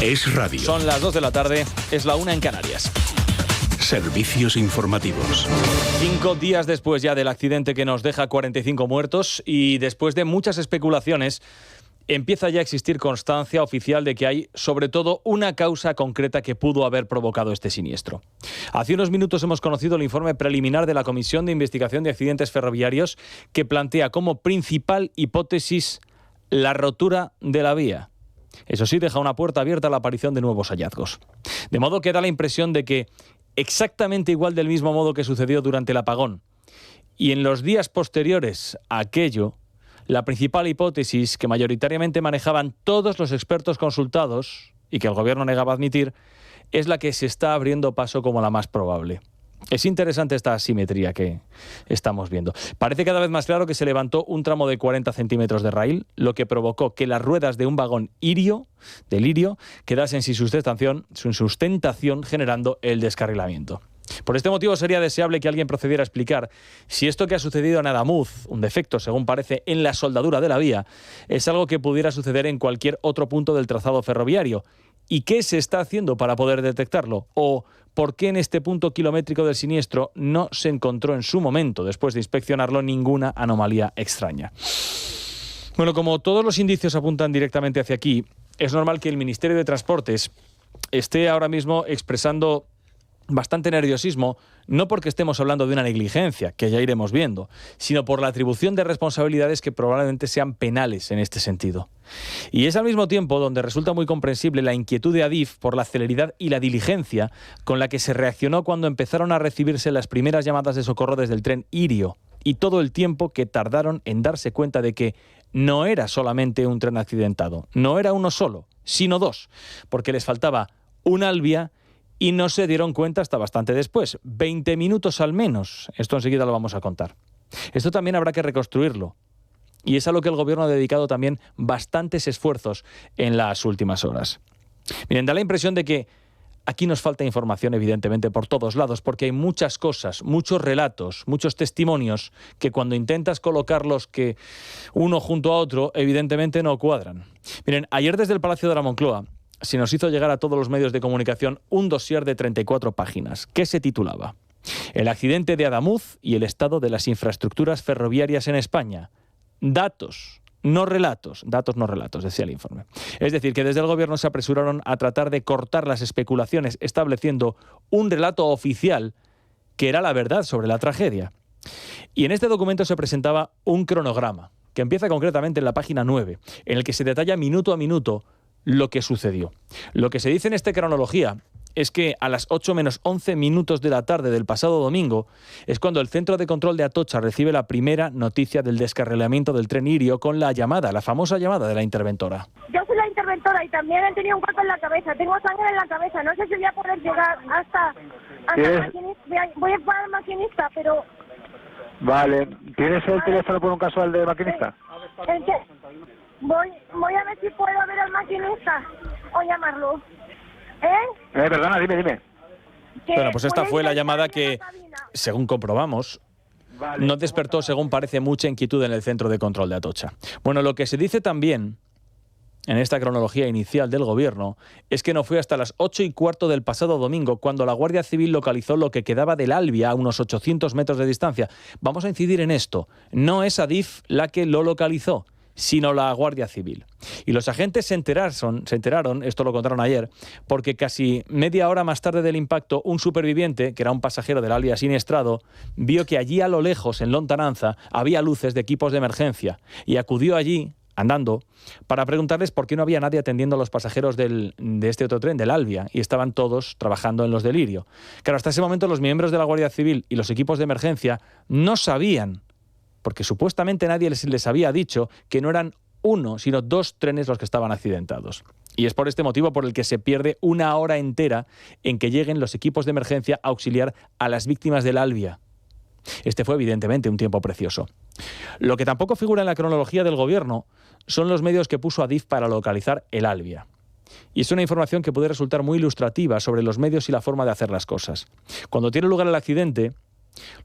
Es radio. Son las 2 de la tarde, es la 1 en Canarias. Servicios informativos. 5 días después ya del accidente que nos deja 45 muertos y después de muchas especulaciones, empieza ya a existir constancia oficial de que hay, sobre todo, una causa concreta que pudo haber provocado este siniestro. Hace unos minutos hemos conocido el informe preliminar de la Comisión de Investigación de Accidentes Ferroviarios que plantea como principal hipótesis la rotura de la vía. Eso sí, deja una puerta abierta a la aparición de nuevos hallazgos. De modo que da la impresión de que, exactamente igual del mismo modo que sucedió durante el apagón, y en los días posteriores a aquello, la principal hipótesis que mayoritariamente manejaban todos los expertos consultados, y que el gobierno negaba admitir, es la que se está abriendo paso como la más probable. Es interesante esta asimetría que estamos viendo. Parece cada vez más claro que se levantó un tramo de 40 centímetros de raíl, lo que provocó que las ruedas de un vagón de lirio quedasen sin sustentación, generando el descarrilamiento. Por este motivo sería deseable que alguien procediera a explicar si esto que ha sucedido en Adamuz, un defecto según parece en la soldadura de la vía, es algo que pudiera suceder en cualquier otro punto del trazado ferroviario. ¿Y qué se está haciendo para poder detectarlo? ¿O por qué en este punto kilométrico del siniestro no se encontró en su momento, después de inspeccionarlo, ninguna anomalía extraña? Bueno, como todos los indicios apuntan directamente hacia aquí, es normal que el Ministerio de Transportes esté ahora mismo expresando bastante nerviosismo, no porque estemos hablando de una negligencia, que ya iremos viendo, sino por la atribución de responsabilidades que probablemente sean penales en este sentido. Y es al mismo tiempo donde resulta muy comprensible la inquietud de Adif por la celeridad y la diligencia con la que se reaccionó cuando empezaron a recibirse las primeras llamadas de socorro desde el tren Irio, y todo el tiempo que tardaron en darse cuenta de que no era solamente un tren accidentado, no era uno solo, sino dos, porque les faltaba un Albia y no se dieron cuenta hasta bastante después, 20 minutos al menos. Esto enseguida lo vamos a contar. Esto también habrá que reconstruirlo. Y es a lo que el gobierno ha dedicado también bastantes esfuerzos en las últimas horas. Miren, da la impresión de que aquí nos falta información, evidentemente, por todos lados, porque hay muchas cosas, muchos relatos, muchos testimonios que cuando intentas colocarlos que uno junto a otro, evidentemente no cuadran. Miren, ayer desde el Palacio de la Moncloa se nos hizo llegar a todos los medios de comunicación un dossier de 34 páginas, que se titulaba El accidente de Adamuz y el estado de las infraestructuras ferroviarias en España. Datos, no relatos, decía el informe. Es decir, que desde el gobierno se apresuraron a tratar de cortar las especulaciones, estableciendo un relato oficial que era la verdad sobre la tragedia. Y en este documento se presentaba un cronograma, que empieza concretamente en la página 9, en el que se detalla minuto a minuto lo que sucedió. Lo que se dice en esta cronología es que a las 8 menos 11 minutos de la tarde del pasado domingo es cuando el Centro de Control de Atocha recibe la primera noticia del descarrilamiento del tren Irio con la famosa llamada de la interventora. Yo soy la interventora y también he tenido un golpe en la cabeza, tengo sangre en la cabeza, no sé si voy a poder llegar hasta el maquinista, voy a parar al maquinista, pero... Vale, ¿tienes el teléfono por un casual de maquinista? ¿El qué? Voy a ver si puedo ver al maquinista o llamarlo. Perdona, dime. Bueno, pues esta fue la llamada que, según comprobamos, no despertó, según parece, mucha inquietud en el Centro de Control de Atocha. Bueno, lo que se dice también en esta cronología inicial del gobierno es que no fue hasta las 8:15 del pasado domingo cuando la Guardia Civil localizó lo que quedaba del Albia a unos 800 metros de distancia. Vamos a incidir en esto. No es Adif la que lo localizó, sino la Guardia Civil. Y los agentes se enteraron, esto lo contaron ayer, porque casi media hora más tarde del impacto, un superviviente, que era un pasajero del Albia siniestrado, vio que allí a lo lejos, en lontananza, había luces de equipos de emergencia y acudió allí, andando, para preguntarles por qué no había nadie atendiendo a los pasajeros de este otro tren, del Albia, y estaban todos trabajando en los del Irio. Claro, hasta ese momento los miembros de la Guardia Civil y los equipos de emergencia no sabían, porque supuestamente nadie les había dicho que no eran uno, sino dos trenes los que estaban accidentados. Y es por este motivo por el que se pierde una hora entera en que lleguen los equipos de emergencia a auxiliar a las víctimas del Albia. Este fue evidentemente un tiempo precioso. Lo que tampoco figura en la cronología del gobierno son los medios que puso Adif para localizar el Albia. Y es una información que puede resultar muy ilustrativa sobre los medios y la forma de hacer las cosas. Cuando tiene lugar el accidente,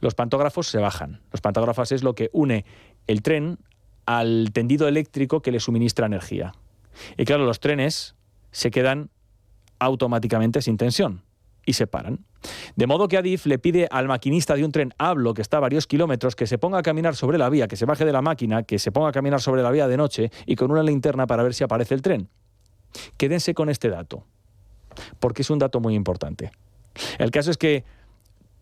los pantógrafos se bajan. Los pantógrafos es lo que une el tren al tendido eléctrico que le suministra energía. Y claro, los trenes se quedan automáticamente sin tensión y se paran. De modo que Adif le pide al maquinista de un tren Ablo, que está a varios kilómetros, que se ponga a caminar sobre la vía, que se baje de la máquina, que se ponga a caminar sobre la vía de noche y con una linterna para ver si aparece el tren. Quédense con este dato, porque es un dato muy importante. El caso es que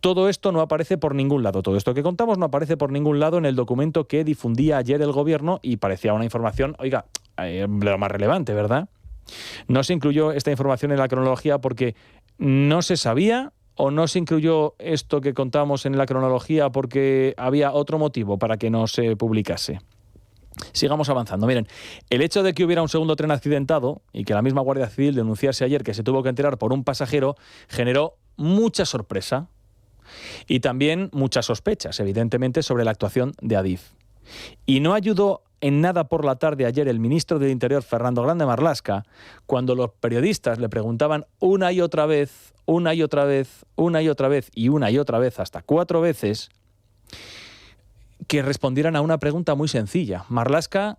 todo esto no aparece por ningún lado. Todo esto que contamos no aparece por ningún lado en el documento que difundía ayer el gobierno y parecía una información, oiga, lo más relevante, ¿verdad? No se incluyó esta información en la cronología porque no se sabía, o no se incluyó esto que contamos en la cronología porque había otro motivo para que no se publicase. Sigamos avanzando. Miren, el hecho de que hubiera un segundo tren accidentado y que la misma Guardia Civil denunciase ayer que se tuvo que enterar por un pasajero generó mucha sorpresa y también muchas sospechas, evidentemente, sobre la actuación de Adif. Y no ayudó en nada por la tarde ayer el ministro del Interior, Fernando Grande Marlaska, cuando los periodistas le preguntaban una y otra vez, hasta 4 veces, que respondieran a una pregunta muy sencilla. Marlaska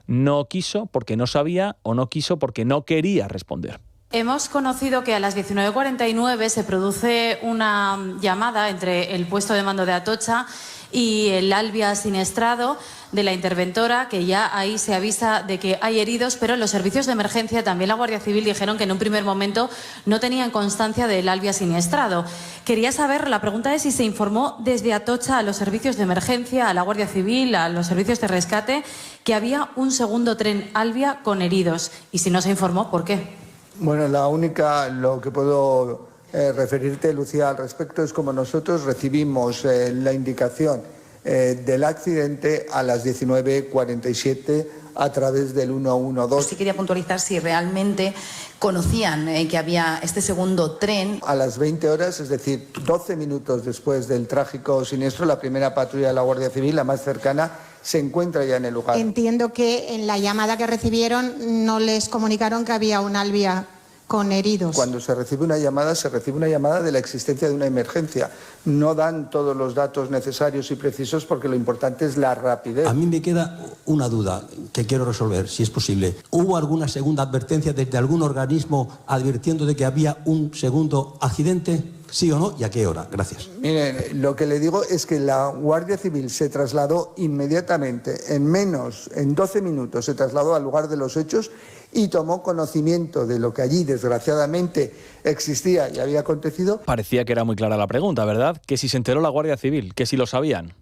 no quiso porque no sabía o no quiso porque no quería responder. Hemos conocido que a las 19:49 se produce una llamada entre el puesto de mando de Atocha y el Albia siniestrado de la interventora, que ya ahí se avisa de que hay heridos, pero los servicios de emergencia, también la Guardia Civil, dijeron que en un primer momento no tenían constancia del Albia siniestrado. Quería saber, la pregunta es si se informó desde Atocha a los servicios de emergencia, a la Guardia Civil, a los servicios de rescate, que había un segundo tren Albia con heridos. Y si no se informó, ¿por qué? Bueno, lo que puedo referirte, Lucía, al respecto es como nosotros recibimos la indicación del accidente a las 19:47 a través del 112. Sí quería puntualizar si realmente conocían que había este segundo tren. A las 20 horas, es decir, 12 minutos después del trágico siniestro, la primera patrulla de la Guardia Civil, la más cercana, se encuentra ya en el lugar. Entiendo que en la llamada que recibieron no les comunicaron que había un Albia con heridos. Cuando se recibe una llamada de la existencia de una emergencia. No dan todos los datos necesarios y precisos porque lo importante es la rapidez. A mí me queda una duda que quiero resolver, si es posible. ¿Hubo alguna segunda advertencia desde algún organismo advirtiendo de que había un segundo accidente? ¿Sí o no? ¿Y a qué hora? Gracias. Miren, lo que le digo es que la Guardia Civil se trasladó inmediatamente, en 12 minutos, se trasladó al lugar de los hechos y tomó conocimiento de lo que allí, desgraciadamente, existía y había acontecido. Parecía que era muy clara la pregunta, ¿verdad? Que si se enteró la Guardia Civil, que si lo sabían.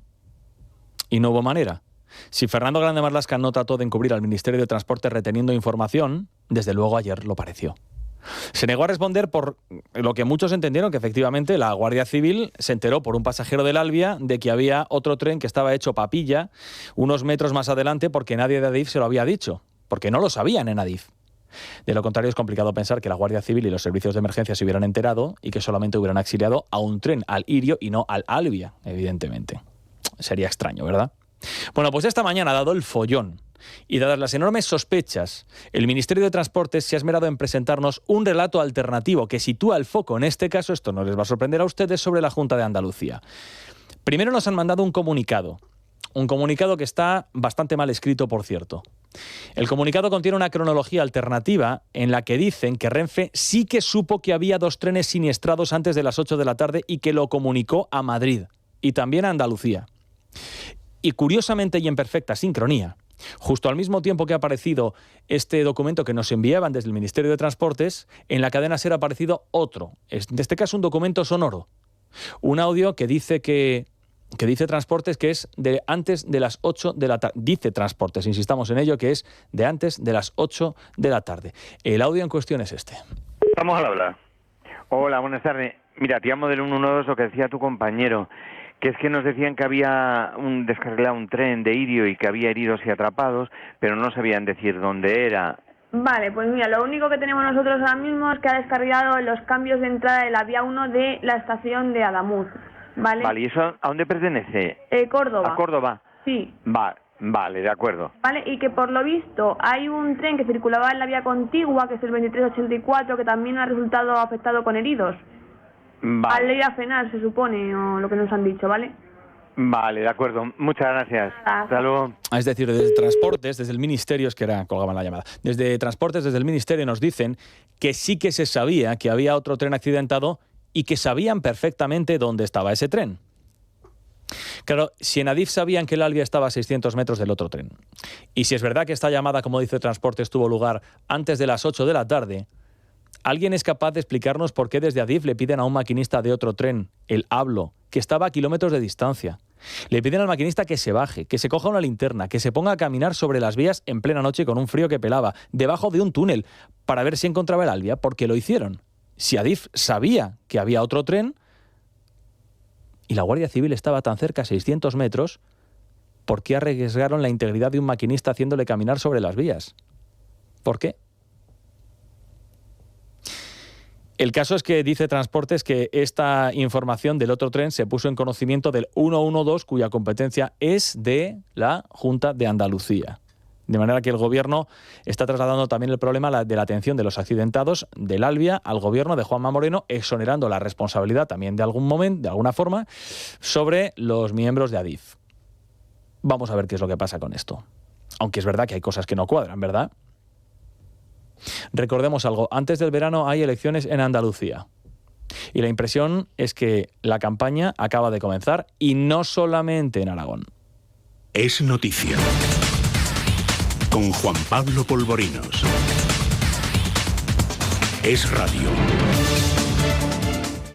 Y no hubo manera. Si Fernando Grande Marlaska no trató de encubrir al Ministerio de Transporte reteniendo información, desde luego ayer lo pareció. Se negó a responder por lo que muchos entendieron que efectivamente la Guardia Civil se enteró por un pasajero del Albia de que había otro tren que estaba hecho papilla unos metros más adelante porque nadie de Adif se lo había dicho, porque no lo sabían en Adif. De lo contrario, es complicado pensar que la Guardia Civil y los servicios de emergencia se hubieran enterado y que solamente hubieran auxiliado a un tren, al Irio y no al Albia, evidentemente. Sería extraño, ¿verdad? Bueno, pues esta mañana, dado el follón y dadas las enormes sospechas, el Ministerio de Transportes se ha esmerado en presentarnos un relato alternativo que sitúa el foco, en este caso, esto no les va a sorprender a ustedes, sobre la Junta de Andalucía. Primero nos han mandado un comunicado que está bastante mal escrito, por cierto. El comunicado contiene una cronología alternativa en la que dicen que Renfe sí que supo que había 2 trenes siniestrados antes de las 8 de la tarde y que lo comunicó a Madrid y también a Andalucía. Y curiosamente y en perfecta sincronía, justo al mismo tiempo que ha aparecido este documento que nos enviaban desde el Ministerio de Transportes, en la cadena SER ha aparecido otro, en este caso un documento sonoro, un audio que dice Transportes que es de antes de las 8 de la tarde. Dice Transportes, insistamos en ello, que es de antes de las 8 de la tarde. El audio en cuestión es este. Vamos al hablar. Hola, buenas tardes. Mira, te llamo del 112, lo que decía tu compañero, que es que nos decían que había descarrilado un tren de Irio y que había heridos y atrapados, pero no sabían decir dónde era. Vale, pues mira, lo único que tenemos nosotros ahora mismo es que ha descarrilado los cambios de entrada de la vía 1 de la estación de Adamuz, ¿vale? Vale, ¿y eso a dónde pertenece? Córdoba. ¿A Córdoba? Sí. Vale, de acuerdo. Vale, y que por lo visto hay un tren que circulaba en la vía contigua, que es el 2384, que también ha resultado afectado con heridos. Vale. Al ir a frenar, se supone, o lo que nos han dicho, ¿vale? Vale, de acuerdo. Muchas gracias. Hasta luego. Es decir, desde Transportes, desde el Ministerio, es que era, colgaban la llamada, desde Transportes, desde el Ministerio nos dicen que sí que se sabía que había otro tren accidentado y que sabían perfectamente dónde estaba ese tren. Claro, si en Adif sabían que el Albia estaba a 600 metros del otro tren, y si es verdad que esta llamada, como dice Transportes, tuvo lugar antes de las 8 de la tarde, ¿alguien es capaz de explicarnos por qué desde Adif le piden a un maquinista de otro tren, el Hablo, que estaba a kilómetros de distancia? Le piden al maquinista que se baje, que se coja una linterna, que se ponga a caminar sobre las vías en plena noche con un frío que pelaba, debajo de un túnel, para ver si encontraba el Albia, porque lo hicieron. Si Adif sabía que había otro tren y la Guardia Civil estaba tan cerca, a 600 metros, ¿por qué arriesgaron la integridad de un maquinista haciéndole caminar sobre las vías? ¿Por qué? El caso es que dice Transportes que esta información del otro tren se puso en conocimiento del 112, cuya competencia es de la Junta de Andalucía. De manera que el Gobierno está trasladando también el problema de la atención de los accidentados del Albia al Gobierno de Juanma Moreno, exonerando la responsabilidad también de alguna forma, sobre los miembros de Adif. Vamos a ver qué es lo que pasa con esto. Aunque es verdad que hay cosas que no cuadran, ¿verdad? Recordemos algo, antes del verano hay elecciones en Andalucía y la impresión es que la campaña acaba de comenzar y no solamente en Aragón. Es noticia con Juan Pablo Polvorinos. Es radio.